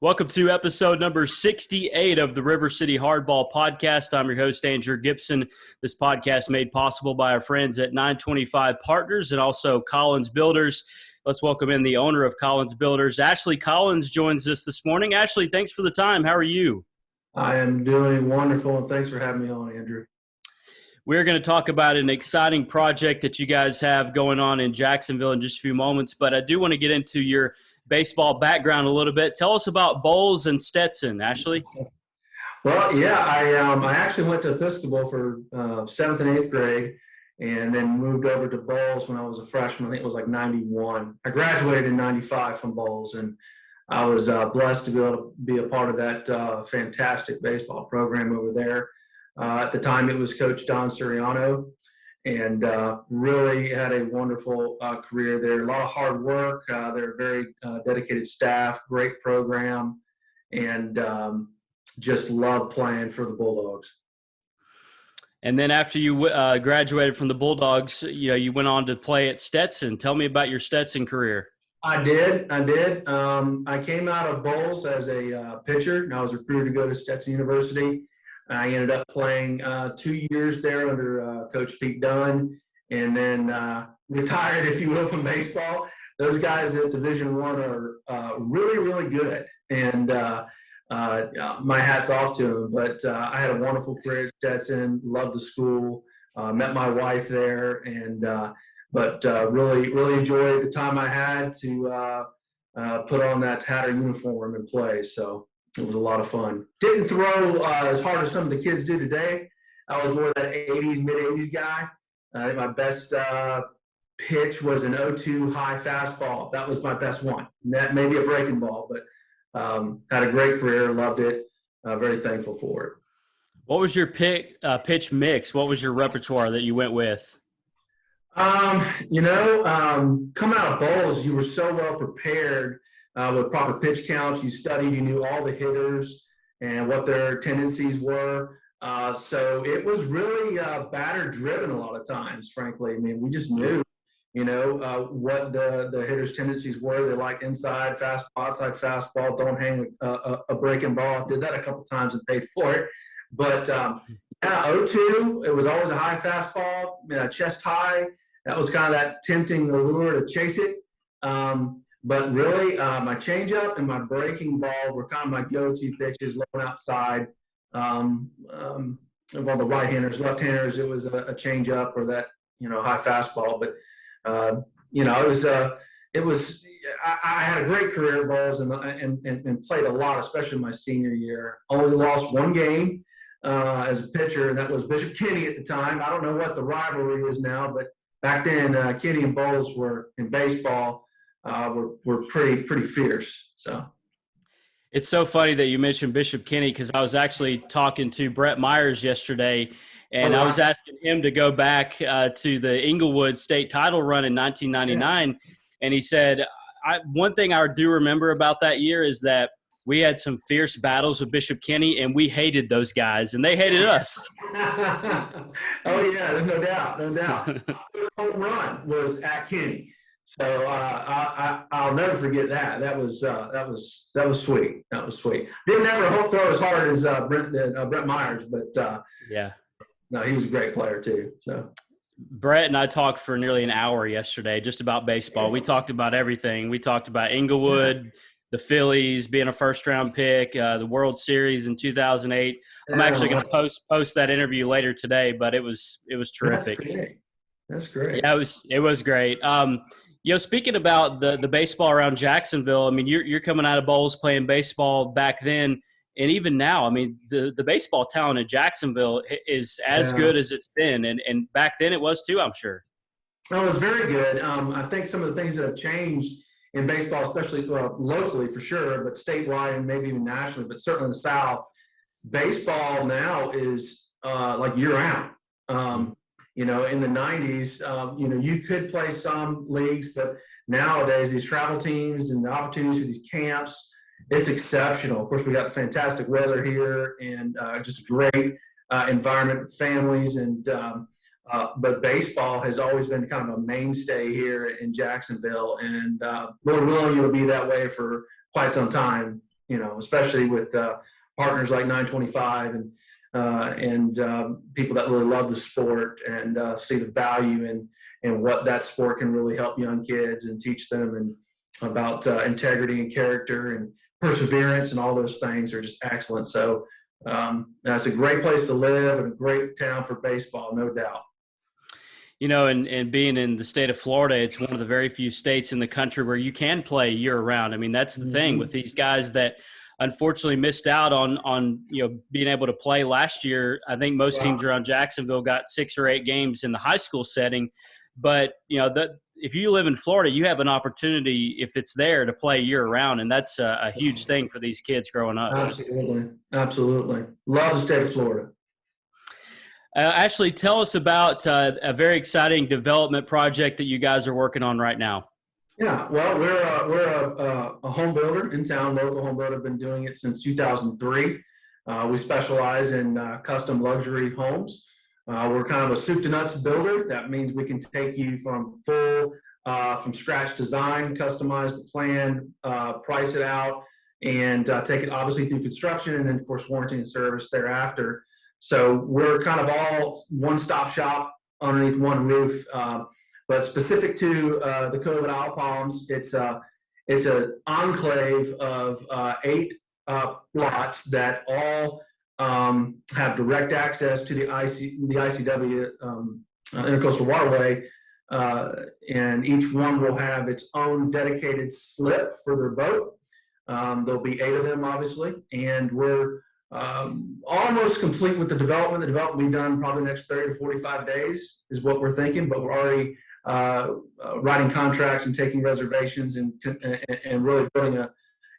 Welcome to episode number 68 of the River City Hardball podcast. I'm your host, Andrew Gibson. This podcast made possible by our friends at 925 Partners and also Collins Builders. Let's welcome in the owner of Collins Builders. Ashley Collins joins us this morning. Ashley, thanks for the time. How are you? I am doing wonderful, and thanks for having me on, Andrew. We're going to talk about an exciting project that you guys have going on in Jacksonville in just a few moments, but I do want to get into your baseball background a little bit. Tell us about Bowles and Stetson, Ashley. Well, yeah, I actually went to Episcopal for 7th and 8th grade, and then moved over to Bowles when I was a freshman. I think it was like 91. I graduated in 95 from Bowles, and I was blessed to be able to be a part of that fantastic baseball program over there. At the time, it was Coach Don Suriano, and really had a wonderful career there. A lot of hard work. They're a very dedicated staff, great program, and just love playing for the Bulldogs. And then after you graduated from the Bulldogs, you went on to play at Stetson. Tell me about your Stetson career. I did. I came out of Bowles as a pitcher, and I was recruited to go to Stetson University. I ended up playing 2 years there under Coach Pete Dunn, and then retired, if you will, from baseball. Those guys at Division I are really, really good, and my hat's off to them. But I had a wonderful career at Stetson, loved the school, met my wife there, and really, really enjoyed the time I had to put on that Hatter uniform and play. So it was a lot of fun. Didn't throw as hard as some of the kids do today. I was more that mid-80s guy. I think my best pitch was an 0-2 high fastball. That was my best one. That may be a breaking ball, but had a great career, loved it, very thankful for it. What was your pitch mix? What was your repertoire that you went with? Coming out of Bowles, you were so well prepared with proper pitch counts. You studied, you knew all the hitters and what their tendencies were. So it was really batter driven a lot of times, frankly. I mean, we just knew, what the hitters' tendencies were. They like inside fastball, outside fastball, don't hang a breaking ball. Did that a couple times and paid for it. But, 0-2, it was always a high fastball, chest high. That was kind of that tempting allure to chase it. But really, my changeup and my breaking ball were kind of my go-to pitches, low and outside. Of all the right-handers, left-handers, it was a changeup or that, high fastball. But, I had a great career at Bowles and played a lot, especially my senior year. Only lost one game as a pitcher, and that was Bishop Kenny at the time. I don't know what the rivalry is now, but back then, Kenny and Bowles were in baseball. Were pretty fierce. So it's so funny that you mentioned Bishop Kenny, because I was actually talking to Brett Myers yesterday, and I was asking him to go back to the Inglewood state title run in 1999, and he said, one thing I do remember about that year is that we had some fierce battles with Bishop Kenny, and we hated those guys, and they hated us. Oh yeah, there's no doubt. The home run was at Kenny. So I'll never forget that. That was sweet. That was sweet. Didn't ever throw as hard as Brett Myers, but no, he was a great player too. So Brett and I talked for nearly an hour yesterday just about baseball. We talked about everything. We talked about Inglewood, the Phillies being a first-round pick, the World Series in 2008. I'm actually going to post that interview later today, but it was terrific. That's great. Yeah, it was great. Speaking about the baseball around Jacksonville, I mean, you're coming out of Bowles playing baseball back then, and even now, I mean, the baseball talent in Jacksonville is as good as it's been, and back then it was too, I'm sure. Oh, it was very good. I think some of the things that have changed in baseball, especially locally for sure, but statewide and maybe even nationally, but certainly in the South, baseball now is like year-round. In the 90s, you could play some leagues, but nowadays these travel teams and the opportunities for these camps, it's exceptional. Of course, we got fantastic weather here and just a great environment with families. But baseball has always been kind of a mainstay here in Jacksonville, and Lord willing, it'll be that way for quite some time especially with partners like 925 and people that really love the sport and see the value in what that sport can really help young kids and teach them and about integrity and character and perseverance and all those things are just excellent. So that's a great place to live and a great town for baseball, no doubt. And being in the state of Florida, it's one of the very few states in the country where you can play year round. I mean, that's the thing with these guys that unfortunately missed out on being able to play last year. I think most teams around Jacksonville got 6 or 8 games in the high school setting, but if you live in Florida, you have an opportunity, if it's there, to play year round, and that's a huge thing for these kids growing up. Absolutely. Love the state of Florida. Ashley, tell us about a very exciting development project that you guys are working on right now. Yeah, well, we're a home builder in town, local home builder. Been doing it since 2003. We specialize in custom luxury homes. We're kind of a soup to nuts builder. That means we can take you from from scratch design, customize the plan, price it out, and take it obviously through construction, and then of course warranty and service thereafter. So we're kind of all one-stop shop underneath one roof. But specific to the Cove and Isle Palms, it's an enclave of 8 lots that all have direct access to the ICW Intracoastal Waterway, and each one will have its own dedicated slip for their boat. There'll be 8 of them, obviously, and we're almost complete with the development. The development will be done probably the next 30 to 45 days is what we're thinking, but we're already writing contracts and taking reservations and really building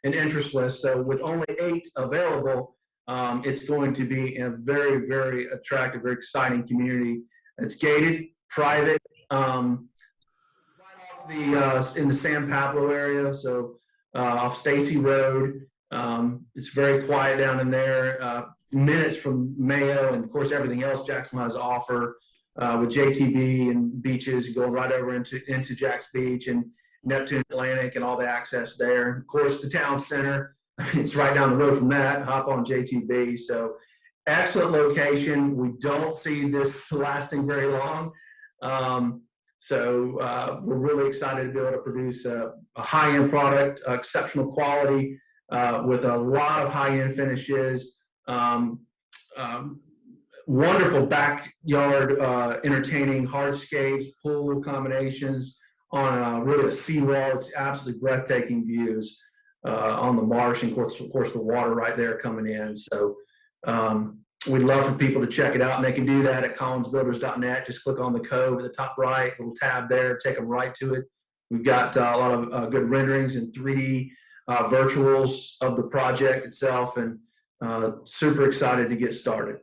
an interest list. So with only 8 available, it's going to be a very, very attractive, very exciting community. It's gated, private, right off in the San Pablo area, so off Stacey Road. It's very quiet down in there, minutes from Mayo, and of course everything else Jacksonville has to offer with JTB and beaches, going right over into Jack's Beach and Neptune Atlantic and all the access there. Of course, the town center, it's right down the road from that, hop on JTB. So excellent location. We don't see this lasting very long. So we're really excited to be able to produce a high-end product, exceptional quality, with a lot of high-end finishes, wonderful backyard entertaining hardscapes, pool combinations on really a seawall. It's absolutely breathtaking views on the marsh, and of course the water right there coming in. So we'd love for people to check it out, and they can do that at collinsbuilders.net. Just click on the Cove at the top right, little tab there, take them right to it. We've got a lot of good renderings and 3D virtuals of the project itself, and super excited to get started.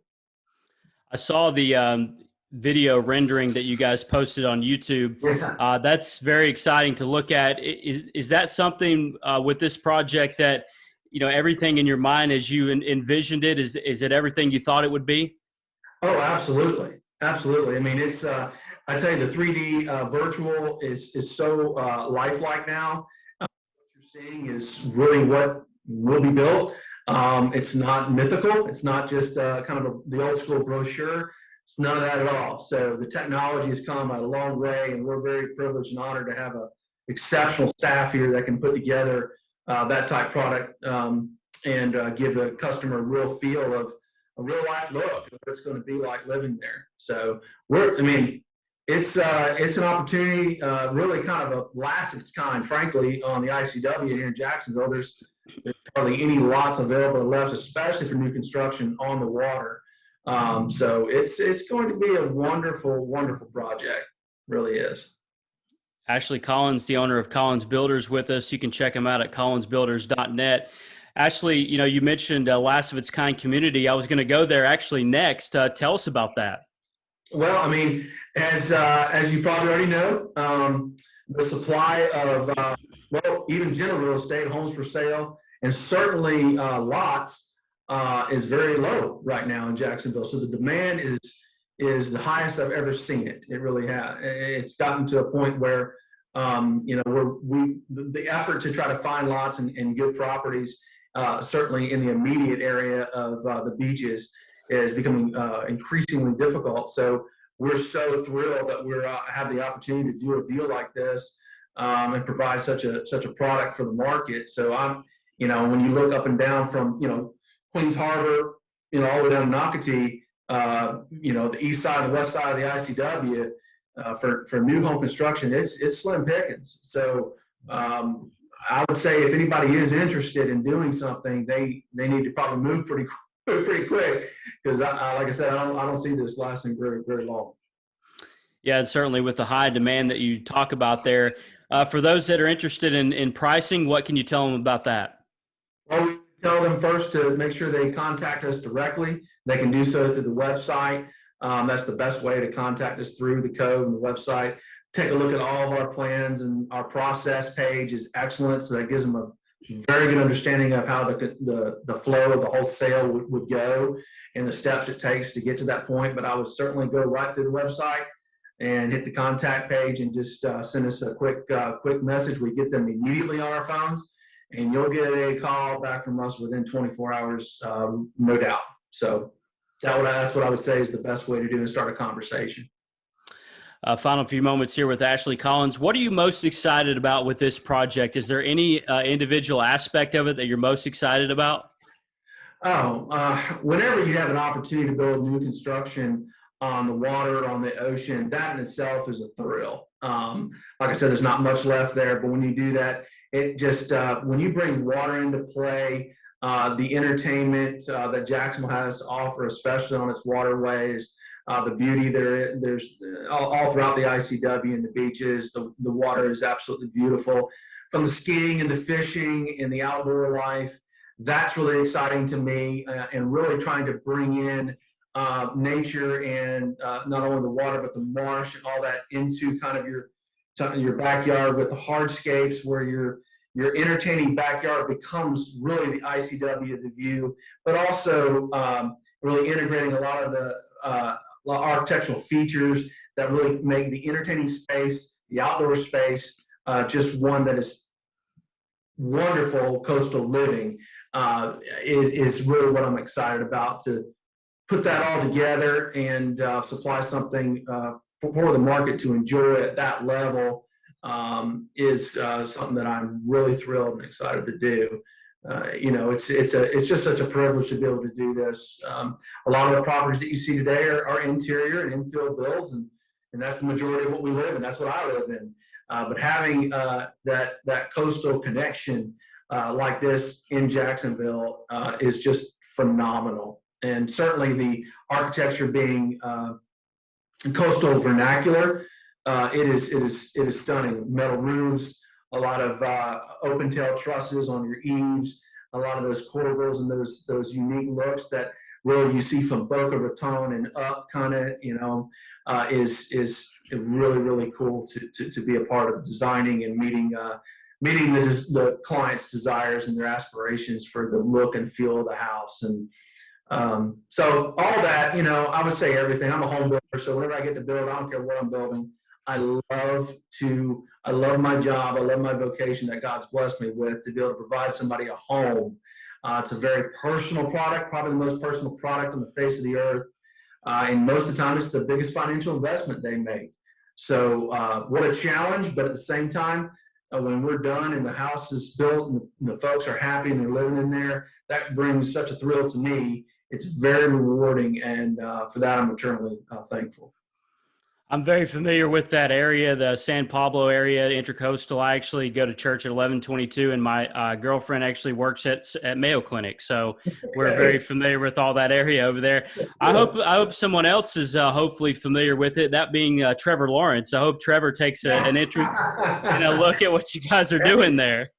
I saw the video rendering that you guys posted on YouTube. Yeah. That's very exciting to look at. Is that something with this project that, everything in your mind as you envisioned it, is it everything you thought it would be? Oh, absolutely. Absolutely. I mean, it's, I tell you, the 3D virtual is so lifelike now. What you're seeing is really what will be built. It's not mythical. It's not just kind of the old school brochure. It's none of that at all. So the technology has come a long way, and we're very privileged and honored to have an exceptional staff here that can put together that type product and give the customer a real feel of a real life look of what it's going to be like living there. So it's an opportunity, really kind of a last of its kind, frankly, on the ICW here in Jacksonville. There's hardly any lots available left, especially for new construction on the water. So it's going to be a wonderful, wonderful project. Really is. Ashley Collins, the owner of Collins Builders, with us. You can check him out at collinsbuilders.net. Ashley, you mentioned a last of its kind community. I was going to go there actually next. Tell us about that. Well, I mean, as you probably already know, the supply of even general real estate, homes for sale, and certainly lots is very low right now in Jacksonville. So the demand is the highest I've ever seen it. It really has. It's gotten to a point where the effort to try to find lots and good properties certainly in the immediate area of the beaches, is becoming increasingly difficult. So we're so thrilled that we're have the opportunity to do a deal like this and provide such a product for the market. So when you look up and down from Queens Harbor, all the way down to Nocatee, the east side and the west side of the ICW, for new home construction, it's slim pickings. So I would say if anybody is interested in doing something, they need to probably move pretty quick, because like I said, I don't see this lasting very, very long. Yeah, and certainly with the high demand that you talk about there. For those that are interested in pricing, what can you tell them about that? Well, we tell them first to make sure they contact us directly. They can do so through the website. That's the best way to contact us, through the Cove and the website. Take a look at all of our plans, and our process page is excellent. So that gives them a very good understanding of how the flow of the whole sale would go and the steps it takes to get to that point. But I would certainly go right to the website and hit the contact page and just send us a quick message. We get them immediately on our phones, and you'll get a call back from us within 24 hours, no doubt. So that's what I would say is the best way to do and start a conversation. Final few moments here with Ashley Collins. What are you most excited about with this project? Is there any individual aspect of it that you're most excited about? Whenever you have an opportunity to build new construction on the water, on the ocean, that in itself is a thrill. Like I said, there's not much left there, but when you do that, it just, when you bring water into play, the entertainment that Jacksonville has to offer, especially on its waterways, the beauty there's all throughout the ICW and the beaches, the water is absolutely beautiful. From the skiing and the fishing and the outdoor life, that's really exciting to me, and really trying to bring in nature and not only the water but the marsh and all that into kind of your backyard, with the hardscapes, where your entertaining backyard becomes really the ICW, the view, but also really integrating a lot of the architectural features that really make the entertaining space, the outdoor space, just one that is wonderful coastal living, is really what I'm excited about. To put that all together and supply something for the market to enjoy at that level is something that I'm really thrilled and excited to do. It's just such a privilege to be able to do this. A lot of the properties that you see today are interior and infill builds, and that's the majority of what we live in. That's what I live in. But having that coastal connection like this in Jacksonville is just phenomenal. And certainly the architecture being coastal vernacular, it is stunning. Metal roofs, a lot of open tail trusses on your eaves, a lot of those corbels and those unique looks that really you see from Boca Raton and up, kind of, is really, really cool to be a part of designing and meeting the client's desires and their aspirations for the look and feel of the house. And so all that, I would say everything. I'm a home builder, so whenever I get to build, I don't care what I'm building. I love my job. I love my vocation that God's blessed me with, to be able to provide somebody a home. It's a very personal product, probably the most personal product on the face of the earth. And most of the time, it's the biggest financial investment they make. So what a challenge, but at the same time, when we're done and the house is built and the folks are happy and they're living in there, that brings such a thrill to me. It's very rewarding, and for that, I'm eternally thankful. I'm very familiar with that area, the San Pablo area, Intracoastal. I actually go to church at 1122, and my girlfriend actually works at Mayo Clinic. So we're very familiar with all that area over there. I hope someone else is hopefully familiar with it, that being Trevor Lawrence. I hope Trevor takes an interest and a look at what you guys are doing there.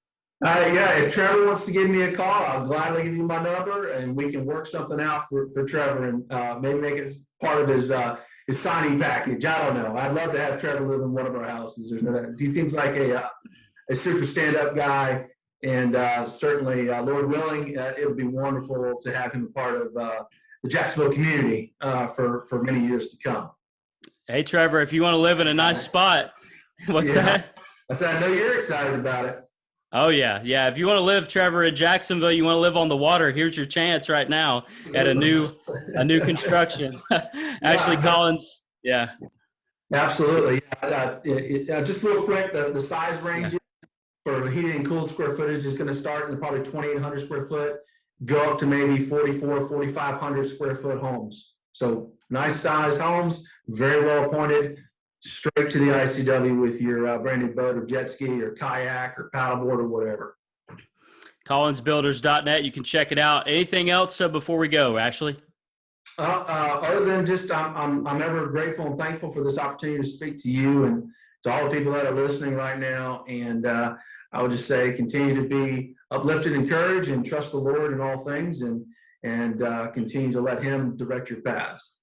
Yeah, if Trevor wants to give me a call, I'll gladly give you my number, and we can work something out for Trevor, and maybe make it part of his signing package. I don't know. I'd love to have Trevor live in one of our houses. There's no doubt. He seems like a super stand-up guy, and certainly, Lord willing, it would be wonderful to have him a part of the Jacksonville community for many years to come. Hey, Trevor, if you want to live in a nice spot, what's that? I said, I know you're excited about it. Oh yeah, yeah. If you want to live, Trevor, in Jacksonville, you want to live on the water. Here's your chance right now at a new construction. Ashley Yeah, Collins. Yeah, absolutely. Just real quick, the size yeah. ranges for heating and cool square footage is going to start in probably 2,800 square foot, go up to maybe 4,500 square foot homes. So nice size homes, very well appointed, straight to the ICW with your brand new boat or jet ski or kayak or paddleboard or whatever. CollinsBuilders.net. You can check it out. Anything else before we go, Ashley? Other than just, I'm ever grateful and thankful for this opportunity to speak to you and to all the people that are listening right now. And I would just say, continue to be uplifted, encouraged, and trust the Lord in all things, and continue to let Him direct your paths.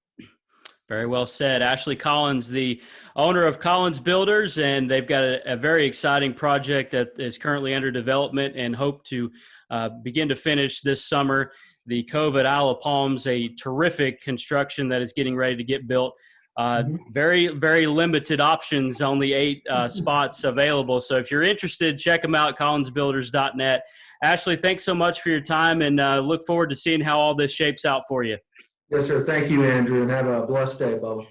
Very well said. Ashley Collins, the owner of Collins Builders, and they've got a very exciting project that is currently under development and hope to begin to finish this summer. The Cove at Isle of Palms, a terrific construction that is getting ready to get built. Very, very limited options, only 8 spots available. So if you're interested, check them out, collinsbuilders.net. Ashley, thanks so much for your time, and look forward to seeing how all this shapes out for you. Yes, sir. Thank you, Andrew, and have a blessed day, Bubba.